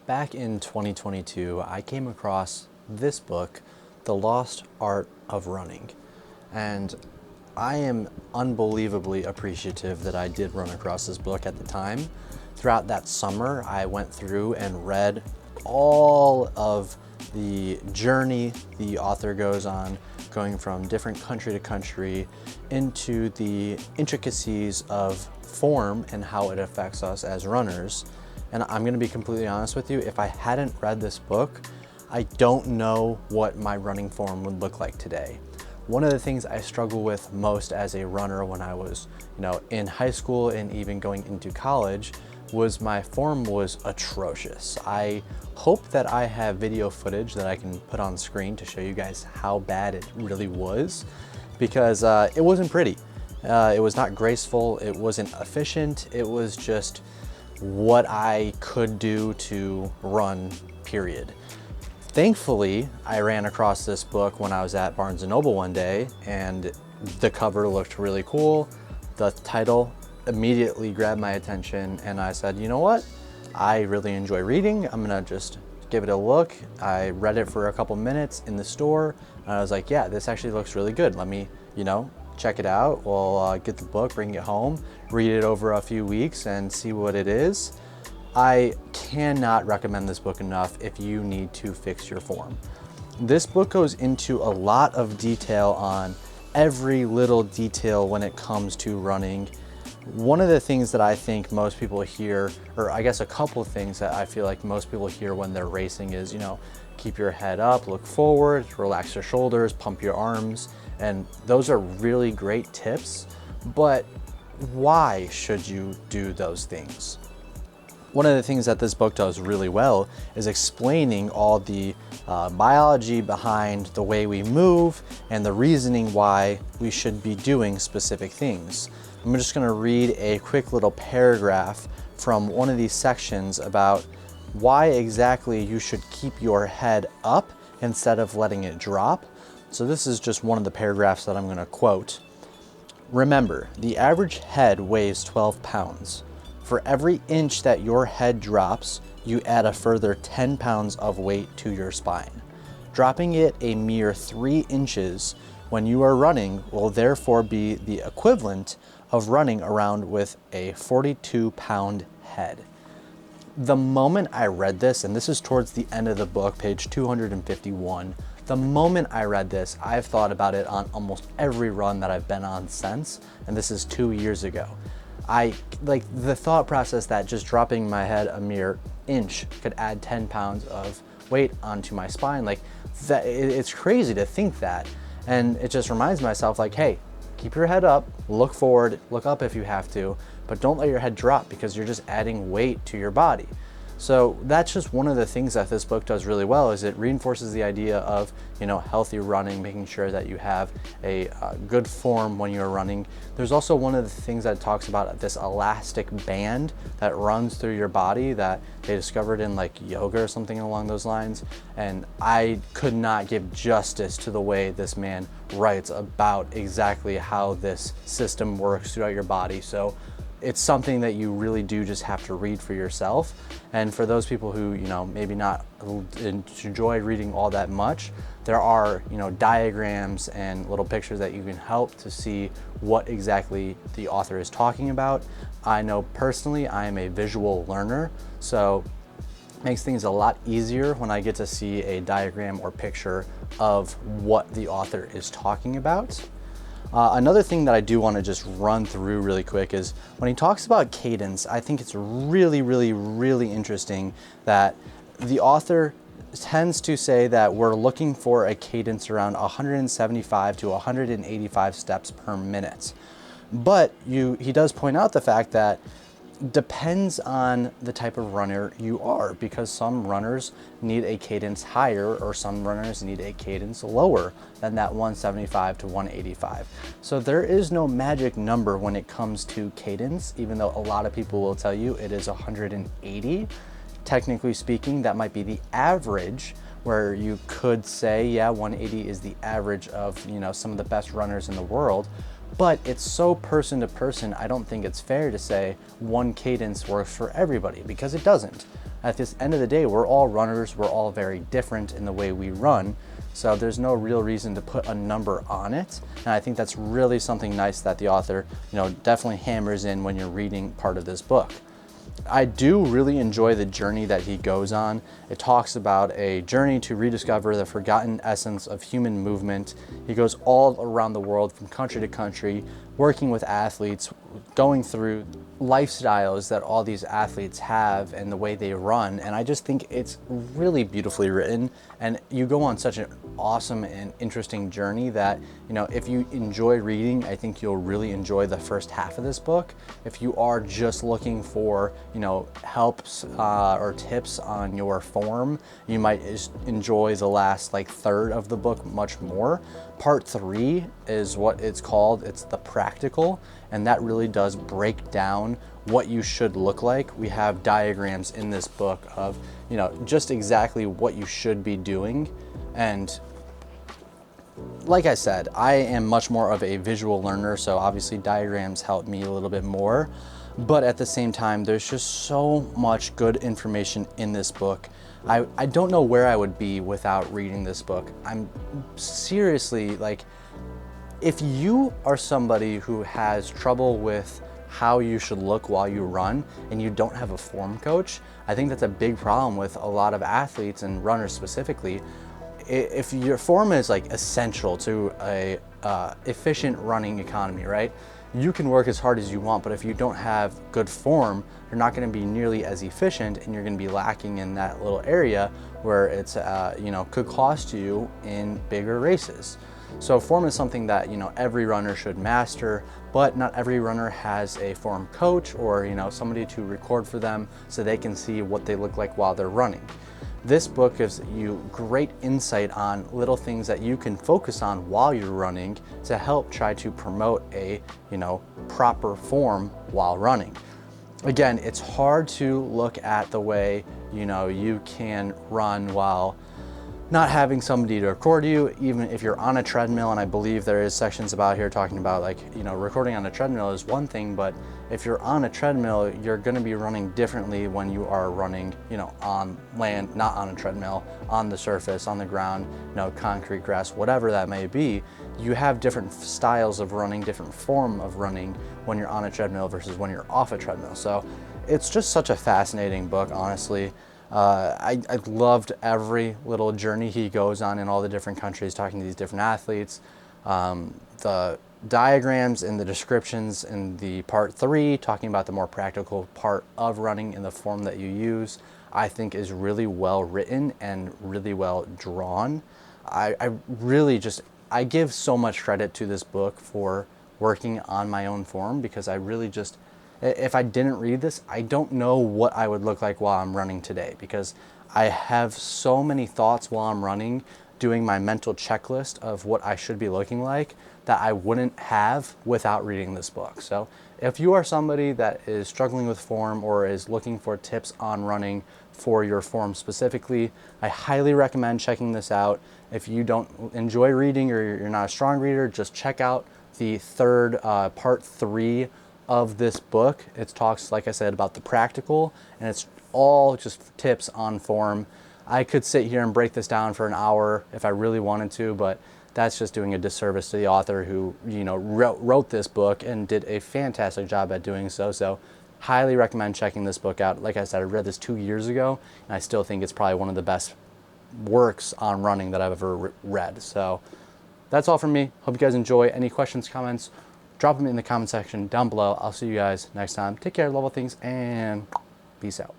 Back in 2022, I came across this book, The Lost Art of Running. And I am unbelievably appreciative that I did run across this book at the time. Throughout that summer, I went through and read all of the journey the author goes on, going from different country to country into the intricacies of form and how it affects us as runners. And I'm gonna be completely honest with you, if I hadn't read this book, I don't know what my running form would look like today. One of the things I struggle with most as a runner when I was, in high school and even going into college was my form was atrocious. I hope that I have video footage that I can put on screen to show you guys how bad it really was, because it wasn't pretty. It was not graceful, it wasn't efficient, it was just what I could do to run, period. Thankfully, I ran across this book when I was at Barnes & Noble one day, and the cover looked really cool. The title immediately grabbed my attention, and I said, you know what? I really enjoy reading. I'm gonna just give it a look. I read it for a couple minutes in the store, and I was like, yeah, this actually looks really good. Let me, check it out. We'll get the book, bring it home, read it over a few weeks and see what it is. I cannot recommend this book enough if you need to fix your form. This book goes into a lot of detail on every little detail when it comes to running. One of the things that I think most people hear, or I guess a couple of things that I feel like most people hear when they're racing is, keep your head up, look forward, relax your shoulders, pump your arms. And those are really great tips, but why should you do those things? One of the things that this book does really well is explaining all the biology behind the way we move and the reasoning why we should be doing specific things. I'm just gonna read a quick little paragraph from one of these sections about why exactly you should keep your head up instead of letting it drop. So this is just one of the paragraphs that I'm gonna quote. Remember, the average head weighs 12 pounds. For every inch that your head drops, you add a further 10 pounds of weight to your spine. Dropping it a mere 3 inches when you are running will therefore be the equivalent of running around with a 42-pound head. The moment I read this, and this is towards the end of the book, page 251, the moment I read this, I've thought about it on almost every run that I've been on since, and this is 2 years ago. I like the thought process that just dropping my head a mere inch could add 10 pounds of weight onto my spine. Like that, it's crazy to think that. And it just reminds myself like, hey, keep your head up, look forward, look up if you have to, but don't let your head drop because you're just adding weight to your body. So that's just one of the things that this book does really well is it reinforces the idea of, healthy running, making sure that you have a good form when you're running. There's also one of the things that talks about this elastic band that runs through your body that they discovered in like yoga or something along those lines. And I could not give justice to the way this man writes about exactly how this system works throughout your body. So it's something that you really do just have to read for yourself. And for those people who, maybe not enjoy reading all that much, there are, diagrams and little pictures that you can help to see what exactly the author is talking about. I know personally, I am a visual learner, so it makes things a lot easier when I get to see a diagram or picture of what the author is talking about. Another thing that I do want to just run through really quick is when he talks about cadence, I think it's really, really, really interesting that the author tends to say that we're looking for a cadence around 175 to 185 steps per minute. But he does point out the fact that depends on the type of runner you are, because some runners need a cadence higher or some runners need a cadence lower than that 175 to 185. So there is no magic number when it comes to cadence, even though a lot of people will tell you it is 180. Technically speaking, that might be the average, where you could say, yeah, 180 is the average of, some of the best runners in the world. But it's so person to person, I don't think it's fair to say one cadence works for everybody, because it doesn't. At this end of the day, we're all runners. We're all very different in the way we run. So there's no real reason to put a number on it. And I think that's really something nice that the author, definitely hammers in when you're reading part of this book. I do really enjoy the journey that he goes on. It talks about a journey to rediscover the forgotten essence of human movement. He goes all around the world from country to country, working with athletes, going through lifestyles that all these athletes have and the way they run. And I just think it's really beautifully written. And you go on such an awesome and interesting journey that, if you enjoy reading, I think you'll really enjoy the first half of this book. If you are just looking for, helps or tips on your form, you might enjoy the last third of the book much more. Part 3 is what it's called. It's the practical, and that really does break down what you should look like. We have diagrams in this book of, just exactly what you should be doing. And like I said, I am much more of a visual learner, so obviously diagrams help me a little bit more. But at the same time, there's just so much good information in this book. I don't know where I would be without reading this book. I'm seriously, if you are somebody who has trouble with how you should look while you run and you don't have a form coach, I think that's a big problem with a lot of athletes and runners specifically. If your form is essential to a efficient running economy, right? You can work as hard as you want, but if you don't have good form, you're not going to be nearly as efficient, and you're going to be lacking in that little area where it's could cost you in bigger races. So form is something that every runner should master, but not every runner has a form coach or somebody to record for them so they can see what they look like while they're running. This book gives you great insight on little things that you can focus on while you're running to help try to promote a proper form while running. Again, it's hard to look at the way you can run while not having somebody to record you, even if you're on a treadmill. And I believe there is sections about here talking about recording on a treadmill is one thing, but if you're on a treadmill, you're going to be running differently when you are running, on land, not on a treadmill, on the surface, on the ground, concrete, grass, whatever that may be. You have different styles of running, different form of running when you're on a treadmill versus when you're off a treadmill. So it's just such a fascinating book, honestly. I loved every little journey he goes on in all the different countries, talking to these different athletes. The diagrams and the descriptions in the part 3, talking about the more practical part of running in the form that you use, I think is really well written and really well drawn. I give so much credit to this book for working on my own form, because I really if I didn't read this, I don't know what I would look like while I'm running today, because I have so many thoughts while I'm running, doing my mental checklist of what I should be looking like, that I wouldn't have without reading this book. So if you are somebody that is struggling with form or is looking for tips on running for your form specifically, I highly recommend checking this out. If you don't enjoy reading or you're not a strong reader, just check out the part 3 of this book. It talks, like I said, about the practical, and it's all just tips on form. I could sit here and break this down for an hour if I really wanted to, but that's just doing a disservice to the author who wrote this book and did a fantastic job at doing so. So highly recommend checking this book out. Like I said, I read this 2 years ago, and I still think it's probably one of the best works on running that I've ever read. So that's all from me. Hope you guys enjoy. Any questions, comments, drop them in the comment section down below. I'll see you guys next time. Take care, level things, and peace out.